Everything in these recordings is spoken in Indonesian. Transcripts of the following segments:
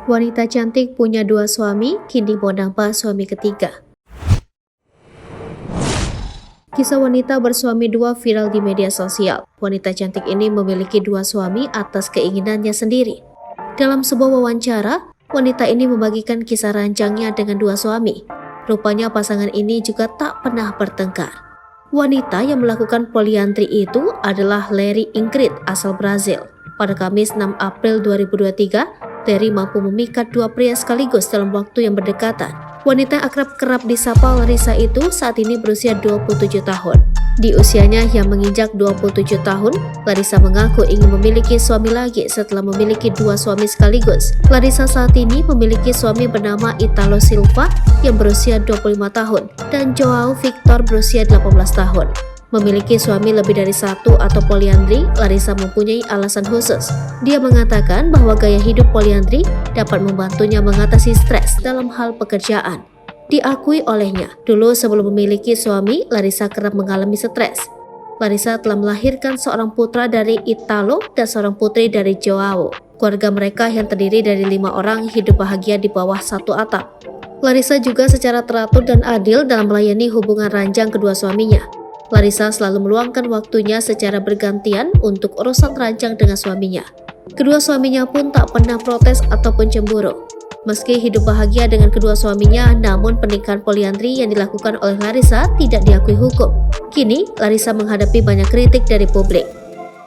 Wanita cantik punya dua suami, kini mau nambah suami ketiga. Kisah wanita bersuami dua viral di media sosial. Wanita cantik ini memiliki dua suami atas keinginannya sendiri. Dalam sebuah wawancara, wanita ini membagikan kisah ranjangnya dengan dua suami. Rupanya pasangan ini juga tak pernah bertengkar. Wanita yang melakukan poliandri itu adalah Larry Ingrid asal Brazil. Pada Kamis 6 April 2023, Larry mampu memikat dua pria sekaligus dalam waktu yang berdekatan. Wanita yang kerap disapa Larissa itu saat ini berusia 27 tahun. Di usianya yang menginjak 27 tahun, Larissa mengaku ingin memiliki suami lagi setelah memiliki dua suami sekaligus. Larissa saat ini memiliki suami bernama Italo Silva yang berusia 25 tahun dan Joao Victor berusia 18 tahun. Memiliki suami lebih dari satu atau poliandri, Larissa mempunyai alasan khusus. Dia mengatakan bahwa gaya hidup poliandri dapat membantunya mengatasi stres dalam hal pekerjaan. Diakui olehnya, dulu sebelum memiliki suami, Larissa kerap mengalami stres. Larissa telah melahirkan seorang putra dari Italo dan seorang putri dari Joao. Keluarga mereka yang terdiri dari 5 orang hidup bahagia di bawah satu atap. Larissa juga secara teratur dan adil dalam melayani hubungan ranjang kedua suaminya. Larissa selalu meluangkan waktunya secara bergantian untuk urusan ranjang dengan suaminya. Kedua suaminya pun tak pernah protes ataupun cemburu. Meski hidup bahagia dengan kedua suaminya, namun pernikahan poliandri yang dilakukan oleh Larissa tidak diakui hukum. Kini, Larissa menghadapi banyak kritik dari publik.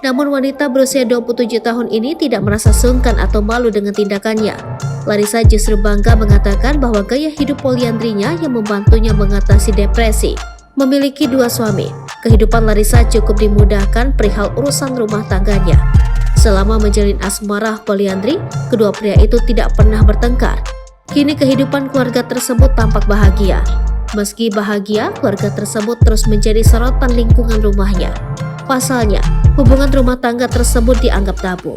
Namun wanita berusia 27 tahun ini tidak merasa sungkan atau malu dengan tindakannya. Larissa justru bangga mengatakan bahwa gaya hidup poliandrinya yang membantunya mengatasi depresi. Memiliki dua suami, kehidupan Larissa cukup dimudahkan perihal urusan rumah tangganya. Selama menjalin asmara poliandri, kedua pria itu tidak pernah bertengkar. Kini kehidupan keluarga tersebut tampak bahagia. Meski bahagia, keluarga tersebut terus menjadi sorotan lingkungan rumahnya. Pasalnya, hubungan rumah tangga tersebut dianggap tabu.